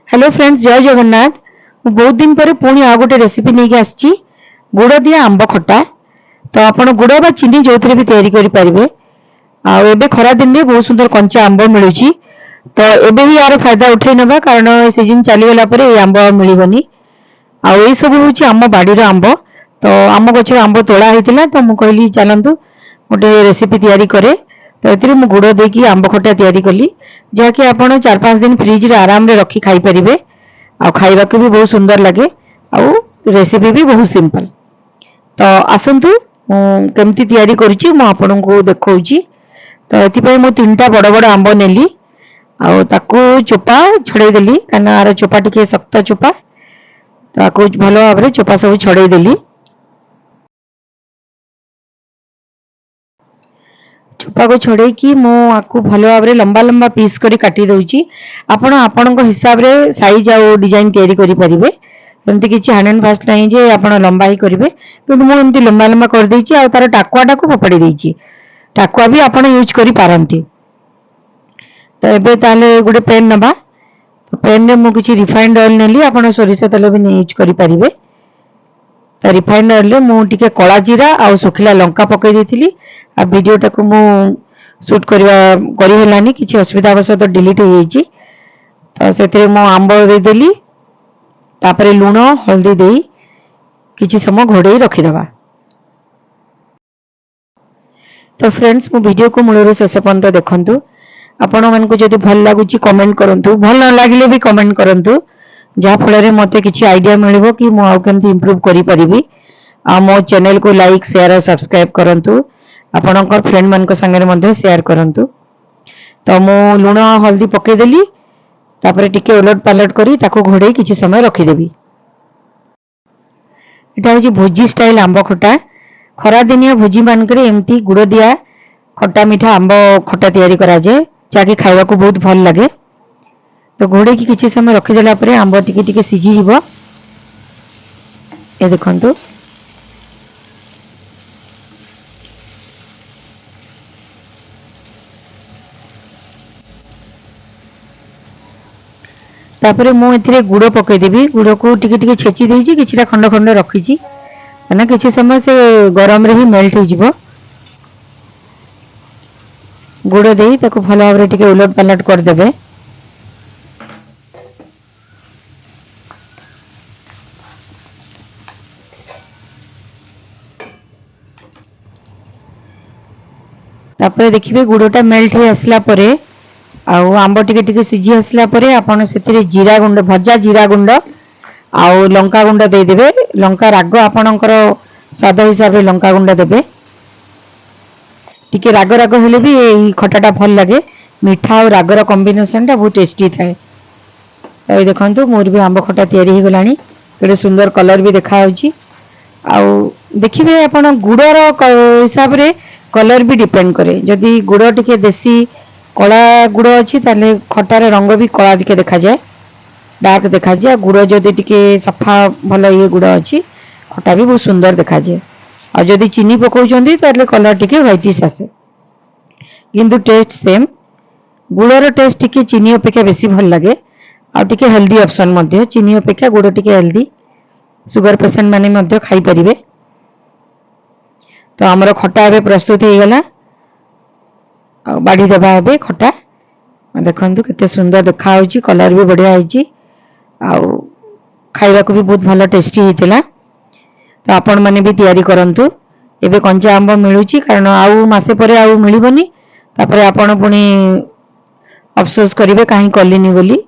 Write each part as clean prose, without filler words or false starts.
Hello friends, जय जगन्नाथ। बहुत दिन पर पुणी आ गोटे रेसिपी नहीं आसी गुड़ दिया आंब खटा। तो आपण गुड़ बा चीनी जो भी तैयारी करें। आबे खरा दिन में बहुत सुंदर कंचा आंब मिलूँ। तो एबे भी यार फायदा उठे ना, कारण सीजन चलीगला आंब मिलबनी। आई सब हूँ आम बाड़ीर आंब। तो आम गचर आंब तोड़ा होता, तो मुझे कहली चलतु गोटे रेसिपी तैयारी करे। तो ये गुड़ देकी आंब खटा तैयारी कली, जहाँकि आप 4-5 दिन फ्रिज रे आराम रे रखी खाई परिबे। आ खाइबा को भी बहुत सुंदर लगे। आ रेसिपी भी बहुत सिंपल। तो आसंतु केमती तैयारी करूची मु आपनको देखौची। तो एथिपाई मु 3टा बड़ बड़ आंब नेली। आ ताकू चोपा छड़े देली, काना आर चोपा टिके शक्त चोपा। ताकू भलो भाव रे चोपा सब छड़े देली। चोपा को छड़े कि मु आकु भलो भाव रे लंबा लंबा पीस करी काटी दउची। आपण आपणको हिसाब रे साइज आ डिजाइन तैयारी करि परिबे। एमती किछि हैंड एंड फास्ट नहीं जे आपण लंबा ही करिवे, किंतु मु एमती लंबा लंबा कर देइची। आ तार टाकुआटा को पपड़ी देइची। टाकुआ भी आपण यूज करि पारंती। तो एबे ताले गुडे पेन नबा। तो पेन रे मु किछि रिफाइंड ऑयल नेली, आपण सोरिष तेल भी यूज करि परिबे। तो रिफाइंड ऑयल रे मु टिके कला जीरा आ सुखिला लंका पकई देथिली। आ वीडियोटा को मु शूट करी हेलानी, किछि असुविधा अवश्य तो डिलीट हो जाइछि। तो सेते मु आंब दे देली, तापरे लूण हल्दी देई किछि समय घोड़े रखी दबा। तो फ्रेंड्स, मु वीडियो को मूलर शेष पर्यंत देखंतु। आपण मानको जदि भल लागुछि कमेंट करंतु, भल न लागिले भी कमेंट करंतु, जहा फଳରେ मते किछि आईडिया मिलिबो कि मु आउ केमति इंप्रूव करि परिबी। आ मो चैनल को लाइक शेयर और सब्सक्राइब करंतु। आपणकर फ्रेंड मानक संगे मध्ये शेयर करंतु। तो मु लूण हल्दी पके देली, तापरे टिके उलट पालट करी ताको घोड़े किछि समय रखी देबी। एटा होची भोजी स्टाइल आंब खटा। खरा दिनिया भोजी मानकरे एमती गुड़ दिया खट्टा मीठा आंब खटा तैयारी करा जाए, जाके खाइबा को बहुत भल लगे। तो घोड़े की किछि समय रखी देला परे आंब टिके टिके सिझी जिवो। ए देखंतु। तापरे मु एथिरे गुड़ पकई देबी। गुड़ को टिके टिके छेची देइची, किछिटा खंड खंड रखीची, ना किछि समय से गरम रे ही मेल्ट हो जिवो। गुड़ देई ताको भलो भाव रे टिके उलट पालट कर देबे। तापरे देखिबे गुड़टा मेल्ट हो आसला परे, आउ आंब टिके टिके सिझी आसला परे आपण सेतिरे जीरा गुंड, भजा जीरा गुंड आउ लंका गुंड दे देबे। लंका राग आपणकर स्वाद हिसाब रे लंका गुंड देबे। टिके राग राग हेले भी एई खटाटा भल लगे। मीठा और रागर कॉम्बिनेशन टा बहुत टेस्टी थाए। तो देखंतु मोर भी आंब खटा तैयारी हो गलानी। केडे सुंदर कलर भी देखा होची। आउ देखिबे आपण गुड़र हिसाब रे कलर भी डिपेंड करे। जदि गुड़ टिके देसी कला गुड़ अच्छी ताले खटार रंग भी कला दिखे देखा जाए, डार्क देखा जाए। गुड़ जदि टिके सफा भल ये गुड़ अच्छी, खटा भी बहुत सुंदर देखा जाए। और जदि चीनी पकाउछंती ताले कलर टिके व्हाइटिश आसे, किंतु टेस्ट सेम। गुड़र टेस्ट टिके चीनी अपेक्षा बेसी भल लगे। आ टिके हेल्दी ऑप्शन मध्ये, चीनी अपेक्षा गुड़ टिके हेल्दी। सुगर पेशेंट माने मध्ये खाई परिबे। तो हमर खटा एबे प्रस्तुत हो गला। बाड़ी देबा एबे खटा। देखंतु केते सुंदर देखा होची, कलर भी बढ़िया होची। आउ खाइबा को भी बहुत भलो टेस्टी हितला। तो आपण माने भी तैयारी करंतु। एबे कंचा आंब मिलुची, कारण आउ मासे परे आउ मिलिबनी। तापरे आपण पुनी अफसोस करिवे काहे कलिनी बोली।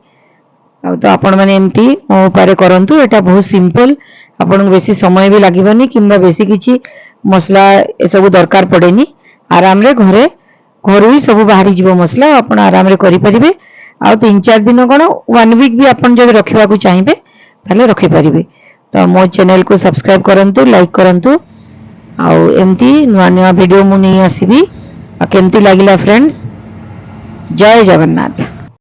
आ तो आपण माने एमती मो पारे करंतु। एटा बहुत सिंपल। आपण बेसी समय भी लागिबनी, किंबा बेसी किछि मसला ए सब दरकार पड़ेनी। आराम रे घरे घर ही सब बाहरी जीव मसला आपण आराम रे करि परिबे। आ 3-4 दिन कोन 1 वीक भी आपण जदि रखिबा को चाहिबे ताले रखि परिबे। तो मो चैनल को सब्सक्राइब करंतु, लाइक करंतु। आ एमती नुआ नुआ वीडियो मु नहीं आसीबी। आ केमती लागिला फ्रेंड्स? जय जगन्नाथ।